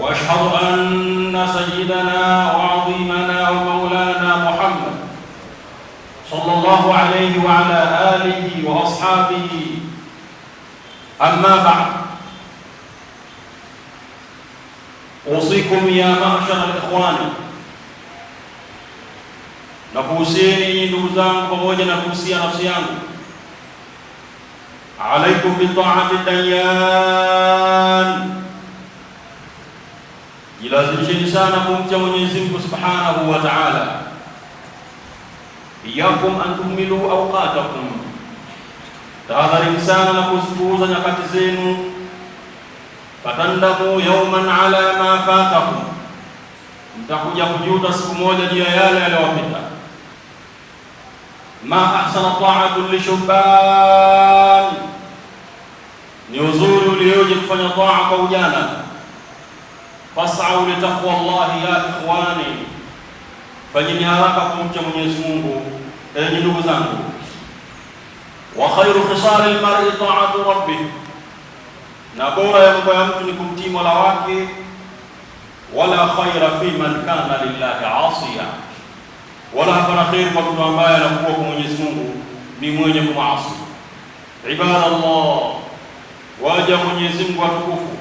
وأشهد أن سيدنا وعظيمنا ومولانا محمد صلى الله عليه وعلى آله وأصحابه. أما بعد، أوصيكم يا معشر الإخوان na kuhusieni ndugu zangu pamoja na kuhusia nafsi yangu, alaikum bi ta'ati dayyan, jilazimisheni sana kumcha Mwenyezi Mungu Subhanahu wa Ta'ala. Iyakum an tuhmilu awqatakum, tahadharini sana na kuzipuuza nyakati zenu. Fatandamu yawman ala ma fatakum, mtakuja kujuta siku moja juu ya yale yaliyowapita. Ma ahsana ta'atu lishubban, ni uzuri ulioje kufanya taa kwa ujana. Fas'au li taqwa Allahi ya ikhwani, fanyeni haraka kumcha Mwenyezi Mungu enyi ndugu zangu. Wa khairu khisal al-mar'i ta'atu rabbih, na bora ya mambo ya mtu ni kumtii Mola wake. Wala khaira fi man kana lillahi asiya, wala hapana kheri kwa mtu ambaye anakuwa kwa Mwenyezi Mungu ni mwenye kumaasi. Ibadallah, waja Mwenyezi Mungu atukufu,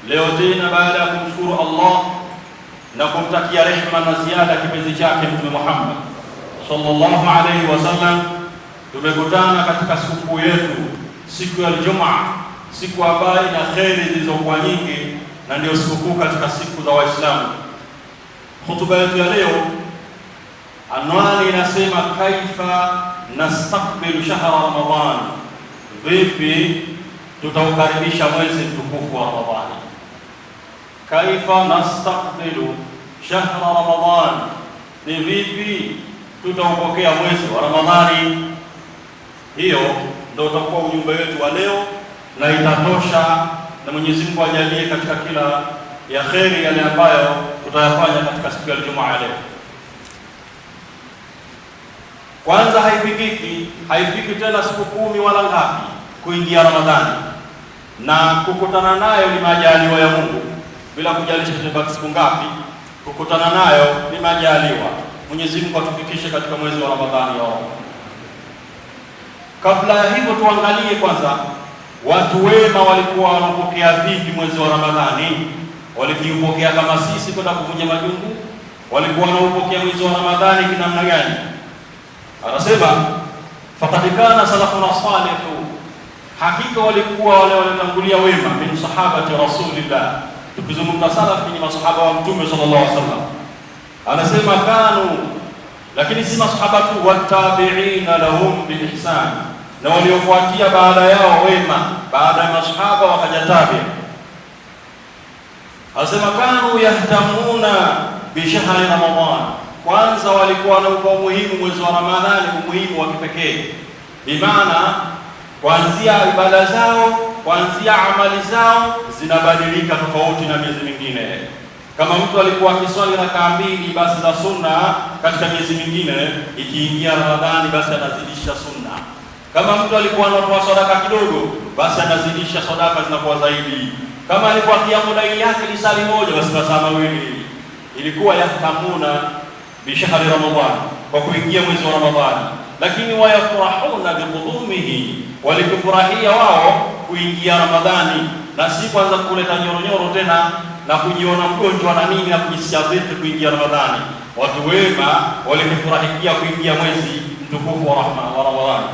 leo tena baada ya kumshukuru Allah na kumtakia rehema na ziada kipenzi chake Mtume Muhammad sallallahu alaihi wasallam, tumekutana katika siku yetu, siku ya Ijumaa, siku ambayo ina kheri zilizokuwa nyingi na ndio sikukuu katika siku za Waislamu. Hotuba yetu ya leo, anwani inasema kaifa nastaqbilu shahra Ramadhan, vipi tutaukaribisha mwezi mtukufu wa Ramadhani. Kaifa nastaqbilu shahra Ramadhan, ni vipi tutaupokea mwezi wa Ramadhani. Hiyo ndio utakuwa ujumbe wetu wa leo, na itatosha, na Mwenyezi Mungu ajalie katika kila ya kheri yale ambayo tutayafanya katika siku ya Ijumaa leo. Kwanza, haifiki tena siku 10 wala ngapi kuingia Ramadhani, na kukutana nayo ni majaliwa ya Mungu, bila kujalisha tumebaki siku ngapi. Kukutana nayo ni majaliwa. Mwenyezi Mungu atufikishe katika mwezi wa Ramadhani ya Allah. Kabla ya hivyo, tuangalie kwanza watu wema walikuwa wanapokea vipi mwezi wa Ramadhani. Walikiupokea kama sisi kwenda kuvunja majungu? Walikuwa wanaupokea mwezi wa Ramadhani kinamna gani? Anasema faqad kana salafuna salihu, hakika walikuwa wale waliotangulia wema, min sahabati rasulillah. Tukizungumza salafi ni masahaba wa Mtume sallallahu alaihi wasallam. Anasema kanu, lakini si masahaba tu, watabi'ina lahum bi ihsan, na waliofuatia baada yao wema, baada ya masahaba wakaja tabi. Anasema kanu yahtamuna bi shahri Ramadhan, kwanza walikuwa na umuhimu mwezi wa Ramadhani, umuhimu wa kipekee. Bimaana kuanzia ibada zao, kuanzia amali zao zinabadilika tofauti na miezi mingine. Kama mtu alikuwa akiswali rakaa 2 basi za sunna katika miezi mingine, ikiingia Ramadhani basi anazidisha sunna. Kama mtu alikuwa anatoa sadaka kidogo, basi anazidisha sadaka zinakuwa zaidi. Kama alikuwa kiamu laili yake ni sali moja, basi masaa mawili. Ilikuwa yahtamuna bi shahri Ramadhan, kwa kuingia mwezi wa Ramadhani. Lakini wayafurahuna biqudumihi, walikufurahia wao kuingia Ramadhani, na si kwanza kuleta nyoronyoro tena na kujiona mgonjwa na nini na kujisikia vipi kuingia Ramadhani. Watu wema walikufurahikia kuingia mwezi mtukufu wa rahma wa Ramadhani.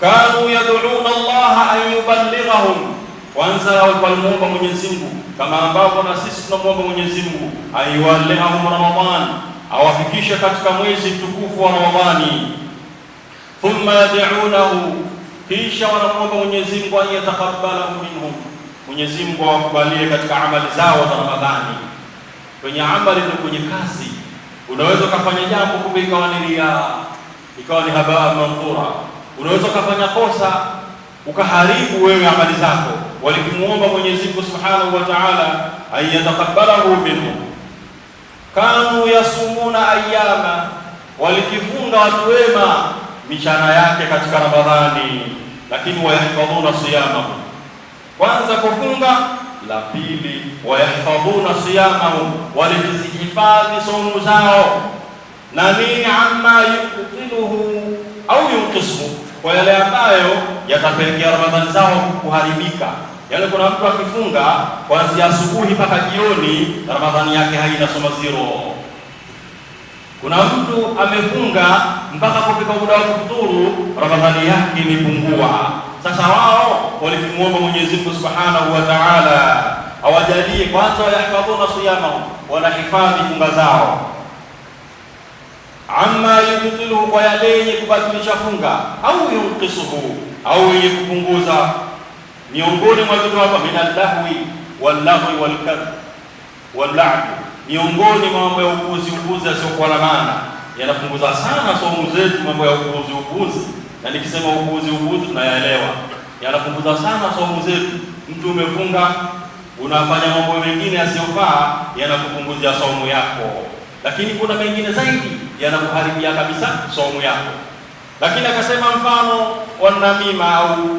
Kanu yad'una Allah an yuballighahum, kwanza walimuomba Mwenyezi Mungu kama ambavyo na sisi tunamuomba Mwenyezi Mungu, ayuballighahum Ramadhan, awafikishe katika mwezi mtukufu wa Ramadhani. Thumma yad'unahu, kisha wanamuomba Mwenyezi Mungu an yatakabbalahu minhum, Mwenyezi Mungu awakubalie katika amali zao za Ramadhani. Kwenye amali ndio kwenye kazi, unaweza kufanya jambo kumbe ikawa ni riya, ikawa ni habaa manthura. Unaweza kufanya kosa ukaharibu wewe amali zako. Walikimuomba Mwenyezi Mungu Subhanahu wa Ta'ala ayatakabbalahu minhum. Kanu yasumuna ayyama, walikifunga watu wema michana yake katika Ramadhani, lakini wayahfadhuna siyamahu. Kwanza kufunga la pili, wayahfadhuna siyamahum, walizihifadhi saumu zao na nini, amma yubtiluhu au yunqisuhu, kwa yale ambayo yatapelekea Ramadhani zao kuharibika. Yaani kuna mtu akifunga kuanzia asubuhi mpaka jioni, Ramadhani yake haina soma zero. Kuna mtu amefunga mpaka kufika muda wa kufuturu, Ramadhani yake imepungua. Sasa wao walikimwomba Mwenyezi Mungu Subhanahu wa Ta'ala awajalie kwanza, yahfadhuna siyamahum, wanahifadhi funga zao, amma yubtiluhu, kwa yale yenye kubatilisha funga, au yunqisuhu, au yenye kupunguza. Miongoni mwa vitu hapa, minallahwi wallahwi walkadhib walla'b, miongoni mwa mambo ya upuzi yasiokuwa na maana yanapunguza sana saumu zetu. Mambo ya upuzi, na nikisema upuzi tunayaelewa, yanapunguza sana saumu zetu. Mtu umefunga unafanya mambo mengine yasiyofaa, yanakupunguzia saumu yako, lakini kuna mengine zaidi yanakuharibia kabisa saumu yako. Lakini akasema mfano wanamima, au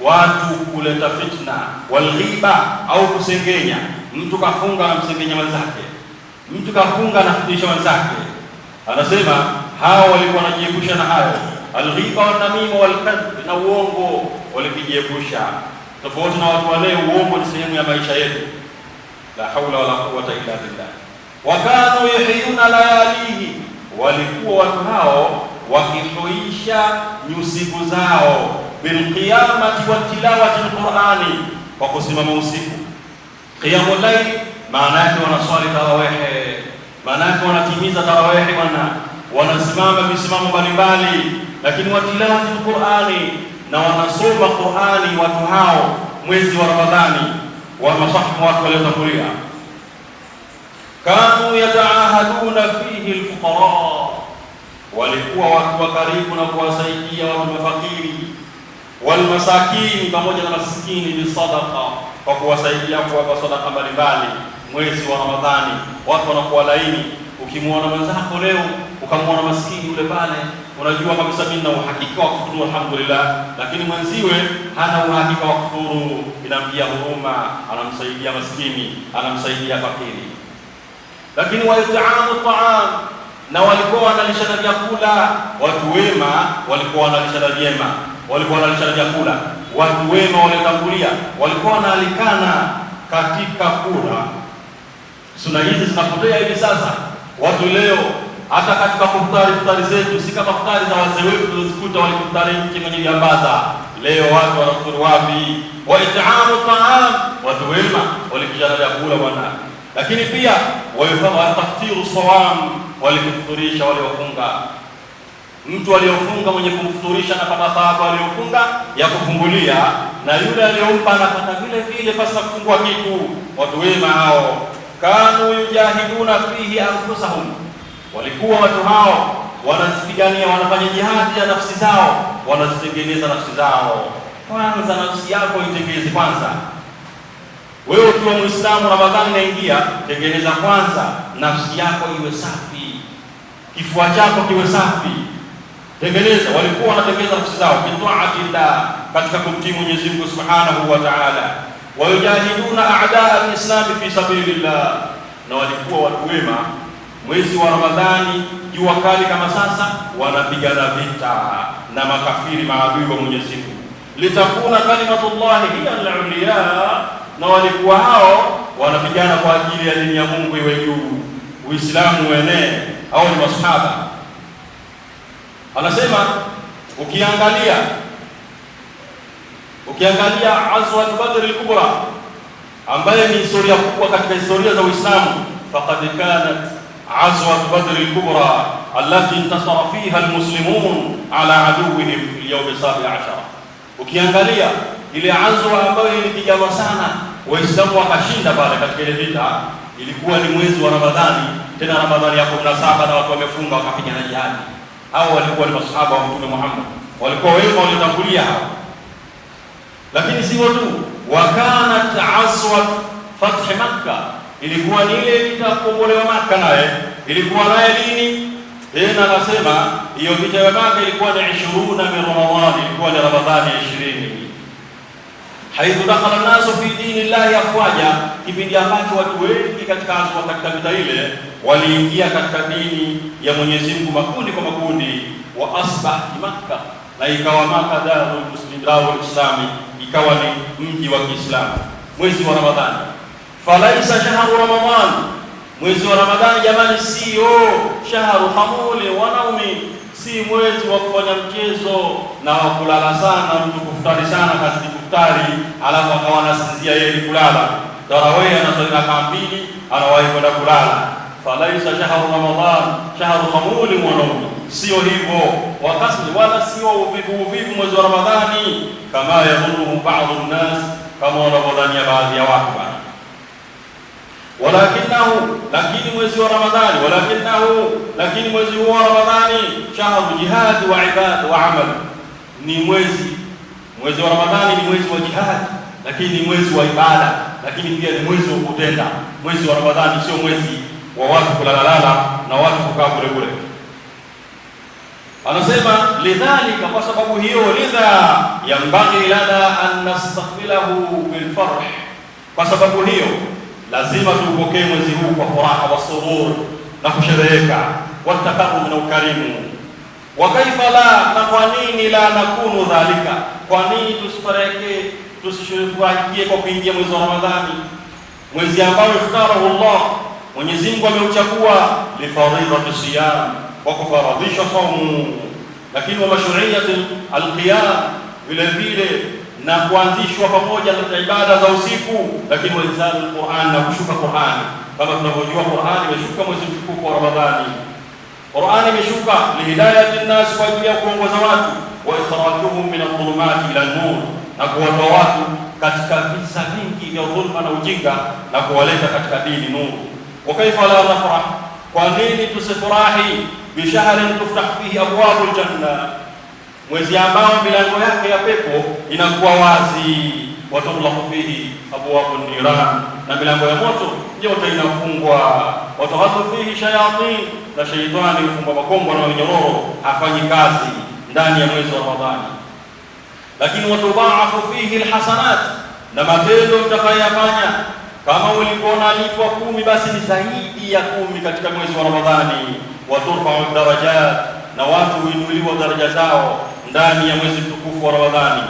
watu kuleta fitna, walghiba, au kusengenya. Mtu kafunga na msengenya mwenzake, mtu kafunga na kufundisha mwenzake. Anasema hao walikuwa wanajiepusha na hayo, alghiba wanamima walkadhib, na uongo walikijiepusha. Tofauti na watu wale, uongo ni sehemu ya maisha yetu. La haula wala quwwata illa billah. Wakanu yuhyuna layalihi, walikuwa watu hao wakihuisha nyusiku zao, bilqiyamati wa tilawati alqurani, kwa kusimama usiku. Qiyamul layl maana yake wanaswali tarawih, maana yake wanatimiza tarawih, wanasimama misimamo mbalimbali. Lakini wa tilawati alqurani, na wanasoma Qurani watu hao mwezi wa Ramadhani, wa masahibu watu waliotangulia. Kanu yataahaduna fihi alfuqara, walikuwa watu wa karibu na kuwasaidia watu mafakiri, walmasakini, pamoja na maskini, bisadaqa, kwa kuwasaidia kuwapa sadaka mbalimbali mwezi wa Ramadhani. Watu wanakuwa laini. Ukimwona mwenzako leo ukamwona maskini yule pale, unajua kabisa mimi na uhakika wa kufuturu, alhamdulillah. Lakini mwenziwe hana uhakika wa kufuturu, inamjia huruma, anamsaidia maskini, anamsaidia fakiri. Lakini wa it'amu ta'am, na walikuwa wanalishana vyakula. Watu wema walikuwa wanalishana vyema, walikuwa wanalishana vyakula. Watu wema waliotangulia walikuwa wanaalikana katika kula. Sunna hizi zinapotea hivi sasa. Watu leo hata katika futari zetu, si kama futari za wazee wetu tulizikuta walikufutari nje kwenye viambaza. Leo watu wanafuturu wapi? Wa it'amu ta'am, watu wema walikishana vyakula bwana. Lakini pia taftiru sawam, walikufuturisha waliofunga. Mtu aliyofunga mwenye kumfuturisha anapata thawabu aliyofunga ya kufungulia, na yule aliyompa anapata vile vile pasi na kufungua kitu. Watu wema hao, kanu yujahiduna fihi anfusahum, walikuwa watu hao wanazipigania, wanafanya jihadi ya nafsi zao, wanazitengeneza nafsi zao. Kwanza nafsi yako itengeneze kwanza. Wewe ukiwa Muislamu, Ramadhani inaingia, tengeneza kwanza nafsi yako iwe safi, kifua chako kiwe safi, tengeneza. Walikuwa wanatengeneza nafsi zao bitaatillah, katika kumtii Mwenyezi Mungu Subhanahu wa Ta'ala. Wayujahiduna a'daa al-islam fi sabilillah, na walikuwa watu wema mwezi wa Ramadhani, jua kali kama sasa, wanapigana vita na makafiri, maadui wa Mwenyezi Mungu, litakuna kalimatullahi hiya al-ulya, na walikuwa hao wanapigana kwa ajili ya dini ya Mungu iwe juu, Uislamu uenee. Au ni masahaba. Anasema ukiangalia Azwat Badr al-Kubra, ambaye ni historia kubwa katika historia za Uislamu, faqad kanat Azwat Badr al-Kubra allati intasara fiha al-muslimun ala aduwwihim fi al-yawm al-17. Ukiangalia ile azwa ambayo ilipigwa sana, Waislamu wakashinda pale katika ile vita, ilikuwa ni mwezi wa Ramadhani, tena Ramadhani ya 17, na watu wamefunga wakapigana jihadi. Hao walikuwa ni masahaba wa Mtume Muhammad, walikuwa wema waliotangulia hao. Lakini si tu, wakanat azwat fath Makkah, ilikuwa ni ile vita kukombolewa Makkah, naye ilikuwa naye lini? Tena anasema hiyo vita ya Makkah ilikuwa ni 20 min Ramadhani, ilikuwa ni Ramadhani 20. haithu dakhala nasu fi dini llahi afwaja, kipindi ambacho watu wengi katika vita ile waliingia katika dini ya Mwenyezi Mungu makundi kwa makundi. Wa asbahti Makka, na ikawa Makka darul muslimin, darul islami, ikawa ni mji wa Kiislamu. Mwezi wa Ramadhani, falaisa shahru Ramadhan, mwezi wa Ramadhani jamani, sio shahru hamuli wa naumi, si mwezi wa kufanya mchezo na kulala sana, mtu kufutari sana, kazi kufutari alafu akawa anasinzia yeye kulala. Tarawih anasali rakaa 2 anawahi kwenda kulala. Falaisa shahru Ramadhan shahru hamuli wa naumi, sio hivyo. Wakasli, wala sio uvivu mwezi wa Ramadhani, kama yadhunnu ba'dhu an-nas, kama wanavyodhania baadhi ya watu bana. Lakini mwezi wa Ramadhani, lakini mwezi wa Ramadhani shahru jihad wa ibad wa amal, ni mwezi wa Ramadhani ni mwezi wa jihad, lakini ni mwezi wa ibada, lakini pia ni mwezi wa kutenda. Mwezi wa Ramadhani sio mwezi wa watu kulalala na watu kukaa bure. Anasema lidhalika, kwa sababu hiyo, lidha yambaghi lana an nastaqbilahu bil farh, kwa sababu hiyo lazima tuupokee mwezi huu kwa furaha wa surur na kushereheka, wa takarum na ukarimu. Wa kaifa la, na kwa nini la nakunu dhalika, kwa nini tusifurahikie kwa kuingia mwezi wa Ramadhani, mwezi ambao iftarahu Allah, Mwenyezi Mungu ameuchagua li fardhati siyam, wa kufaradhisha saumu, lakini wa mashru'iyati alqiyam, vile vile na kuanzishwa pamoja na ibada za usiku, lakini wa inzalul Qur'an, na kushuka Qur'an. Kama tunavyojua Qur'an imeshuka mwezi mtukufu wa Ramadhani. Qur'an imeshuka lihidayati an-nas, kwa ajili ya kuongoza watu, wa ikhrajuhum min adh-dhulumati ila an-nur, na kuwatoa watu katika visa vingi vya dhulma na ujinga na kuwaleta katika dini nuru. Wa kaifa la nafrah, kwa nini tusifurahi bishahrin tuftah fihi abwabul janna, mwezi ambao milango yake ya pepo inakuwa wazi, watughlaqu fihi abwabun niran, na milango ya moto yote inafungwa, watughlaqu fihi shayatin, na shaitani hufungwa makombo na minyororo, hafanyi kazi ndani ya mwezi wa Ramadhani. Lakini watudhaafu fihi alhasanat, na matendo mtakayofanya, kama ulikuwa unalipwa 10 basi ni zaidi ya 10 katika mwezi wa Ramadhani. Waturfa'u darajat, na watu huinuliwa daraja zao ndani ya mwezi mtukufu wa Ramadhani.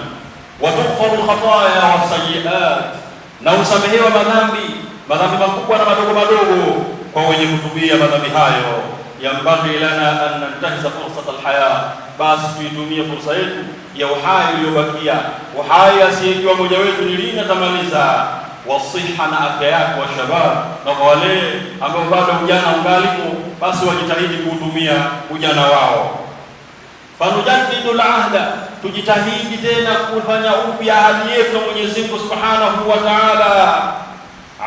Watukfaru alkhataya wasayiat, na usamehewa madhambi makubwa na madogo kwa wenye kutubia madhambi hayo. Yambaghi lana an nantahiza fursat alhaya, basi tuitumie fursa yetu ya uhai uliobakia. Uhai asiyejua mmoja wetu ni lini atamaliza. Wasiha, na afya yako, wa shabab, na kwa wale ambao bado ujana ungalimo, basi wajitahidi kuutumia ujana wao. Fanujaddidu al-ahda, tujitahidi tena kufanya upya ahadi yetu na Mwenyezi Mungu Subhanahu wa Ta'ala,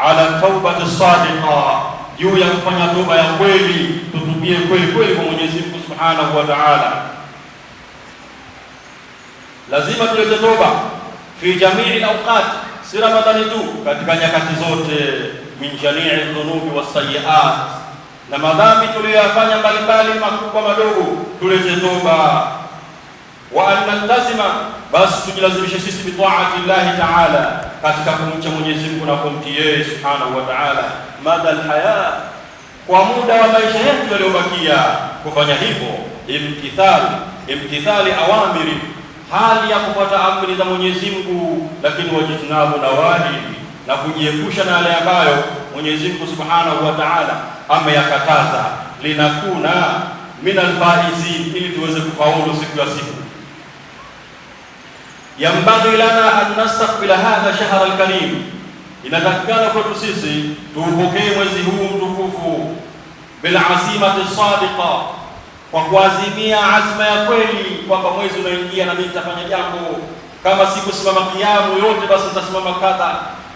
ala tawbati sadiqa, juu ya kufanya toba ya kweli, tutubie kweli kwa Mwenyezi Mungu Subhanahu wa Ta'ala. Lazima tulete toba fi jamii al-awqat, si Ramadhani tu, katika nyakati zote. Min jamii dhunubi wasayiat, na madhambi tuliyofanya mbalimbali makubwa madogo, tulete toba. Wa an lazima, basi tujilazimishe sisi bi ta'ati llahi ta'ala, katika kumcha Mwenyezi Mungu na kumtii yeye Subhanahu wa Ta'ala, madha alhaya, kwa muda wa maisha yetu yaliyobakia. Kufanya hivyo imtithali awamiri, hali ya kufuata amri za Mwenyezi Mungu, lakini wajitinabu nawahi, na kujiepusha na yale ambayo Mwenyezi Mungu Subhanahu wa Ta'ala ameyakataza, linakuna min alfaizin, ili tuweze kufaulu siku ya siku. Yambaghi lana an nastaqbila hadha shahr alkarim, inatakikana kwetu sisi tuupokee mwezi huu mtukufu bil azimati sadiqa, kwa kuazimia azma ya kweli kwamba mwezi unaingia na mimi nitafanya jambo. Kama si kusimama kiamu yote, basi nitasimama kadha.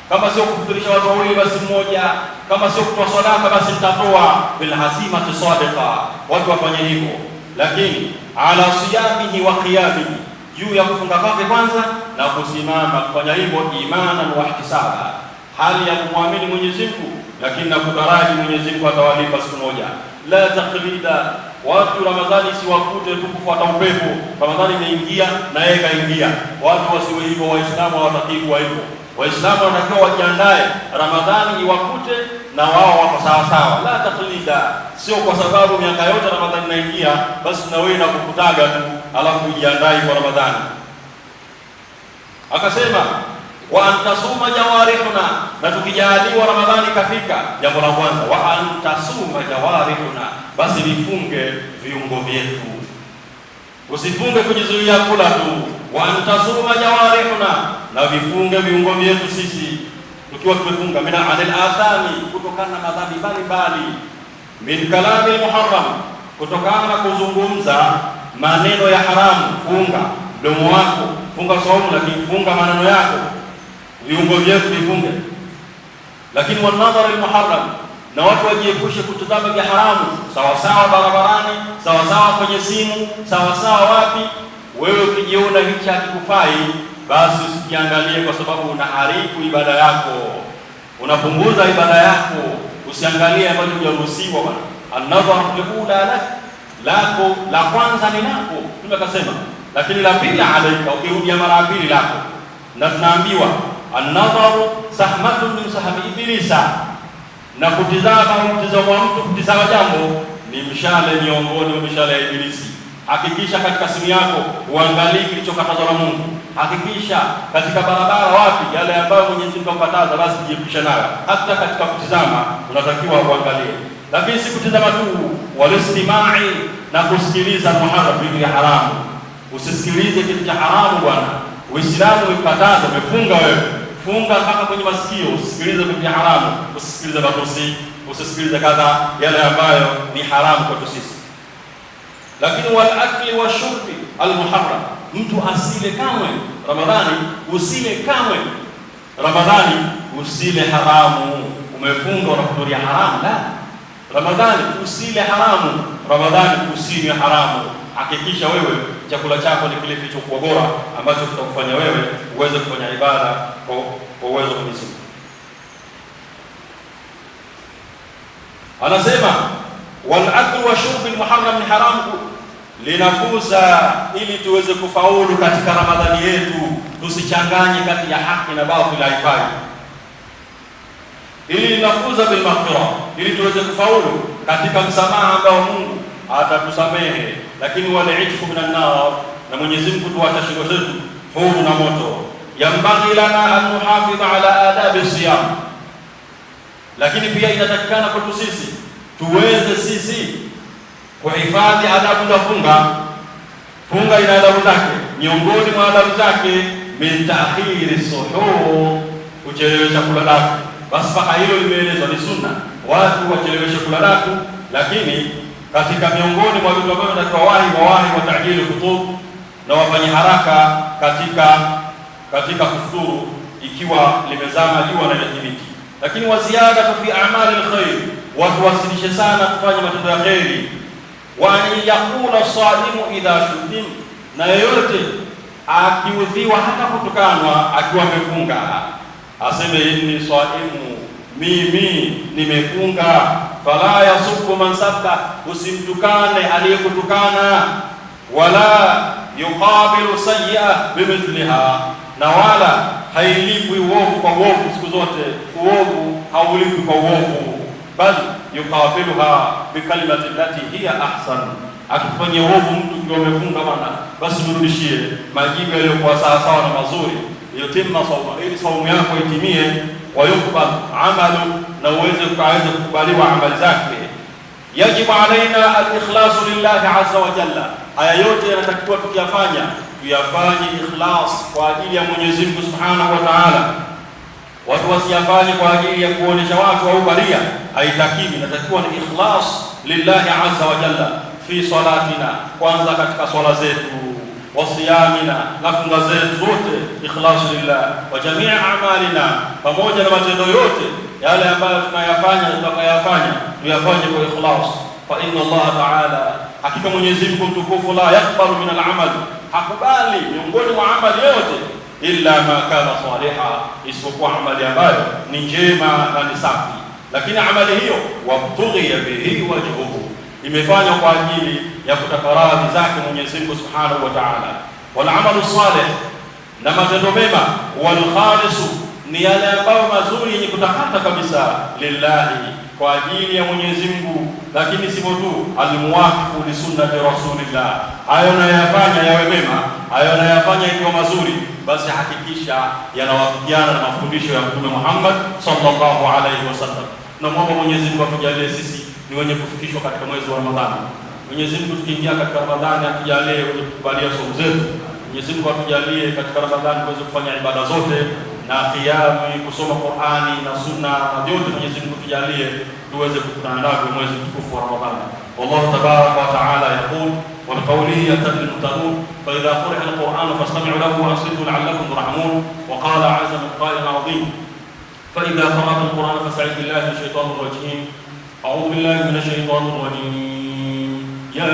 Kama sio kufuturisha watu wawili, basi mmoja. Kama sio kutoa sadaka, basi nitatoa. Bil azimati sadiqa, watu wafanye hivyo. Lakini ala siyamihi wa qiyamihi, juu ya kufunga kwake kwanza na kusimama kufanya hivyo, imanan wa ihtisaba, hali ya kumwamini Mwenyezi Mungu, lakini na kutaraji Mwenyezi Mungu atawalipa siku moja. La taqlida Watu Ramadhani siwakute tu kufuata upepo, Ramadhani imeingia na yeye kaingia. Watu wasiwe hivyo. Waislamu hawatakiwi kuwa hivyo. Waislamu wanatakiwa wajiandae Ramadhani iwakute na wao wako sawa sawa, la taklida. Sio kwa sababu miaka yote Ramadhani inaingia basi na wewe nakukutaga tu alafu ujiandae kwa Ramadhani. Akasema wa antasuma jawarihuna, na tukijaliwa Ramadhani kafika, jambo la kwanza wa antasuma jawarihuna, basi vifunge viungo vyetu. Usifunge kujizuia kula tu, wa antasuma jawarihuna, na vifunge viungo vyetu sisi tukiwa tumefunga, min anil athami, kutokana na madhambi mbalimbali, min kalami muharram, kutokana na kuzungumza maneno ya haramu. Funga mdomo wako, funga saumu, lakini funga maneno yako, viungo vyetu vifunge. Lakini wa nadhar al muharram, na watu wajiepushe kutazama vya haramu, sawa sawa barabarani, sawa sawa kwenye simu, sawa sawa wapi. Wewe ukijiona hichi hakikufai, basi usikiangalie, kwa sababu unaharibu ibada yako, unapunguza ibada yako. Usiangalie ambacho hujaruhusiwa bwana. An-nadhar liula lako, la kwanza ni lako, tumekasema, lakini la pili alaika, ukirudia mara pili lako. Na tunaambiwa an-nadhar sahmatun min sahmi iblisa, na kutizama mtizamo wa mtu, kutizama jambo ni mshale miongoni mwa mishale ya Ibilisi. Hakikisha katika simu yako uangalie kilichokatazwa na Mungu. Hakikisha katika barabara wapi yale ambayo Mwenyezi Mungu amekataza, basi jiepushe nayo. Hata katika kutizama unatakiwa uangalie, lakini si kutizama tu. Walistimai, na kusikiliza muharram, vitu vya haramu. Usisikilize kitu cha haramu bwana. Uislamu umekataza, umefunga wewe. Funga mpaka kwenye masikio, usisikilize vitu vya haramu, usisikilize matusi, usisikilize kadha yale ambayo ni haramu kwetu sisi. Lakini wal akli wa shurbi al muharram, mtu asile kamwe Ramadhani, usile kamwe Ramadhani, usile haramu. Umefunga unakutoria haramu? La, Ramadhani usile haramu, Ramadhani usinywe haramu. Hakikisha wewe chakula chako ni kile kilichokuwa bora, ambacho kitakufanya wewe uweze kufanya ibada kwa uwezo wa Mwenyezi Mungu. Anasema wal aklu wa shurbi muharram, ni haramu linafuza, ili tuweze kufaulu katika Ramadhani yetu. Tusichanganye kati ya haki na batili, haifai. Ili linafuza bil maghfira, ili tuweze kufaulu katika msamaha ambao Mungu atatusamehe. Lakini wale itku minan nar, na Mwenyezi Mungu tuacha shingo zetu huru na moto. Yambaghi lana an nuhafidha ala adabi siyam, lakini pia inatakikana kwetu sisi tuweze sisi kuhifadhi adabu za funga. Funga ina adabu zake, miongoni mwa adabu zake min ta'khiri suhur, kuchelewesha kula daku. Basi mpaka hilo limeelezwa, ni sunna watu wacheleweshe kula daku, lakini katika miongoni mwa vitu ambavyo tunatakiwa wahi wa ta'jili futur, na wafanye haraka katika kufuturu ikiwa limezama jua na imethibiti. Lakini wa ziada fi a'mali alkhair, watu wasidishe sana kufanya matendo ya kheri. Wa yaqula sadimu idha shutim, na yeyote akiudhiwa hata kutukanwa akiwa amefunga aseme inni sadimu, mimi nimefunga. Fala yasubbu man sabba, usimtukane aliyekutukana. Wala yuqabilu sayyi'a bimithliha, na wala hailipwi uovu kwa uovu. Siku zote uovu haulipwi kwa uovu, bali yuqabiluha bikalimati allati hiya ahsan. Akifanyia uovu mtu ndio umefunga bwana, basi mrudishie majibu yaliyokuwa sawa sawa na mazuri. Yutimma sawma, ili saumu yako itimie. Wa yukbal amalu, na uweze kukubaliwa amali zake. Yajibu alaina al-ikhlasu lillahi azza wa jalla, haya yote yanatakiwa tuyafanye ikhlas kwa ajili ya Mwenyezi Mungu subhanahu wa ta'ala. Watu wasiyafanye kwa ajili ya kuonesha watu au baria, haitakiwi. Inatakiwa ni ikhlas lillahi azza wa jalla fi salatina, kwanza katika swala zetu, wa siyamina, na funga zetu zote, ikhlas lillah, wa jamii a'malina, pamoja na matendo yote yale ambayo tunayafanya tutakayafanya tuyafanye kwa ikhlas. Fa inna Allah ta'ala, hakika Mwenyezi Mungu mtukufu, la yakbalu min al-amal, hakubali miongoni mwa amali yote illa ma kana saliha, isipokuwa amali ambayo ni njema na ni safi. Lakini amali hiyo wabtughiya bihi wajhuhu, imefanywa kwa ajili ya kutaka radhi zake Mwenyezi Mungu Subhanahu wa Ta'ala. Wal amalu salih, na matendo mema, wal khalisu, ni yale ambayo mazuri yenye kutakata kabisa, lillahi, kwa ajili ya Mwenyezi Mungu. Lakini sivyo tu, almuwafiqu li sunnati rasulillah, hayo unayofanya yawe mema, hayo unayofanya ikiwa mazuri, basi hakikisha yanawafikiana na mafundisho ya Mtume Muhammad sallallahu alaihi wasallam. Na Mungu Mwenyezi Mungu atujalie sisi ni wenye kufikishwa katika mwezi wa Ramadhani. Mwenyezi Mungu tukiingia katika Ramadhani atujalie wenye kukubalia saumu zetu. Mwenyezi Mungu atujalie katika Ramadhani tuweze kufanya ibada zote na qiyami, kusoma Qur'ani na sunna na vyote. Mwenyezi Mungu tujalie tuweze kukutana navyo mwezi mtukufu wa Ramadhani. Wallahu tabaraka wa ta'ala yaqul wa biqawlihi yatadil mutaqun fa idha quri'a al-Qur'an fastami'u lahu wa ansitu la'allakum turhamun wa qala 'azza min qa'ilin 'azim fa idha qara'ta al-Qur'an fasta'id billahi minash shaitanir rajim a'udhu billahi minash shaitanir rajim ya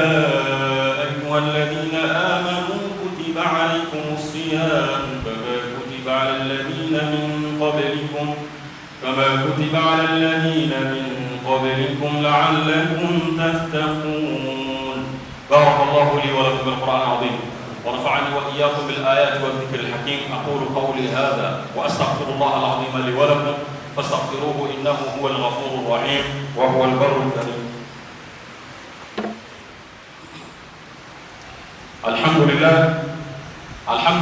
ayyuhalladhina amanu kutiba 'alaykumus siyam على الذين من قبلكم لعلكم تتقون. بارك الله لي ولكم بالقرآن العظيم ونفعني وإياكم بالآيات والذكر الحكيم. أقول قولي هذا وأستغفر الله العظيم لي ولكم فاستغفروه إنه هو الغفور الرحيم وهو البر الكريم. الحمد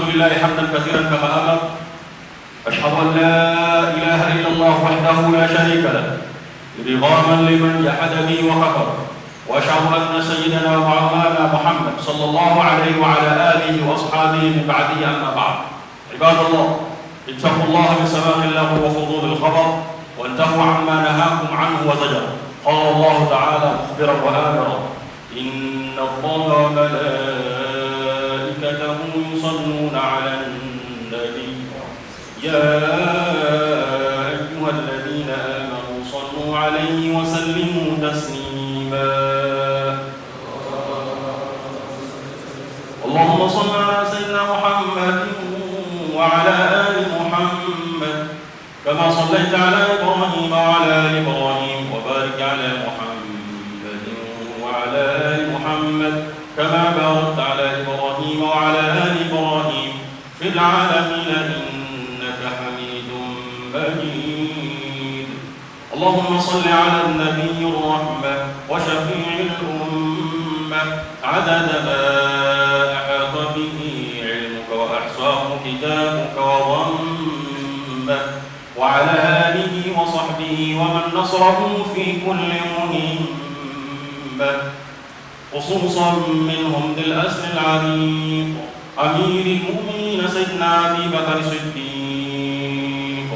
لله حمدا كثيرا كما أمر. أشهد أن لا إله إلا الله وحده لا شريك له إرغاما لمن جحد به وكفر. وأشهد أن سيدنا ومولانا محمد صلى الله عليه وعلى آله وأصحابه من بعده أما بعد. عباد الله، اتقوا الله بسماع اللغو وفضول الخبر وانتهوا عما نهاكم عنه وزجر. قال الله تعالى مخبرا وآمرا إن الله وملائكته يصلون على النبي يا أيها الذين آمنوا صلوا عليه وسلموا تسليما. اللهم صل على سيدنا محمد وعلى آل محمد كما صليت على إبراهيم وعلى آل إبراهيم وبارك على محمد وعلى آل محمد كما باركت على إبراهيم وعلى آل إبراهيم في العالمين إنك حميد مجيد. اللهم صل على النبي الرحمة وشفيع الأمة عدد ما أحاط به علمك وأحصاه كتابك وضمه وعلى آله وصحبه ومن نصره في كل مهمة، خصوصا منهم ذي الأسر العريق أمير المؤمنين سيدنا أبي بكر الصديق،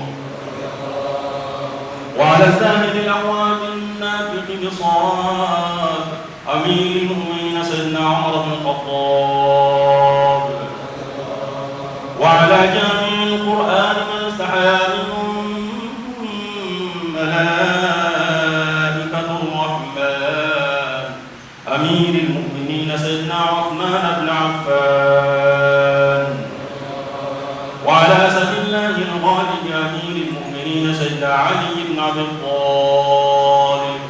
وعلى الزاهد الأواب النافق بصاد أمير المؤمنين سيدنا عمر بن الخطاب، وعلى جامع القرآن من استحيا منهم ملائكة الرحمن أمير المؤمنين سيدنا عثمان بن عفان، وعلى أسد الله الغالب أمير المؤمنين سيدنا علي بن أبي طالب.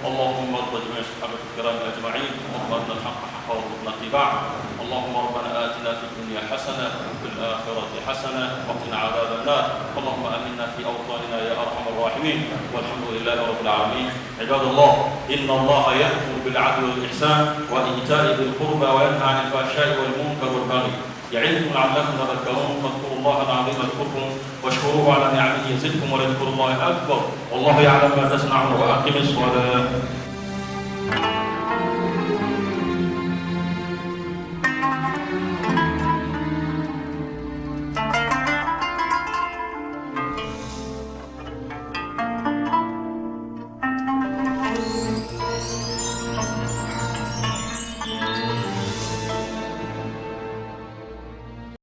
اللهم ارض جميع الصحابة الكرام أجمعين، اللهم أرنا الحق حقا وارزقنا اتباعه. اللهم ربنا آتنا في الدنيا حسنة وفي الآخرة حسنة وقنا عذاب النار. اللهم آمنا في أوطاننا يا أرحم الراحمين، والحمد لله رب العالمين. عباد الله، إن الله يأمر بالعدل والإحسان وإيتاء ذي القربى وينهى عن الفحشاء والمنكر والبغي يعظكم لعلكم تذكرون. فاذكروا الله العظيم يذكركم واشكروه على نعمه يزدكم ولذكر الله أكبر والله يعلم ما تصنعون. وأقم الصلاة.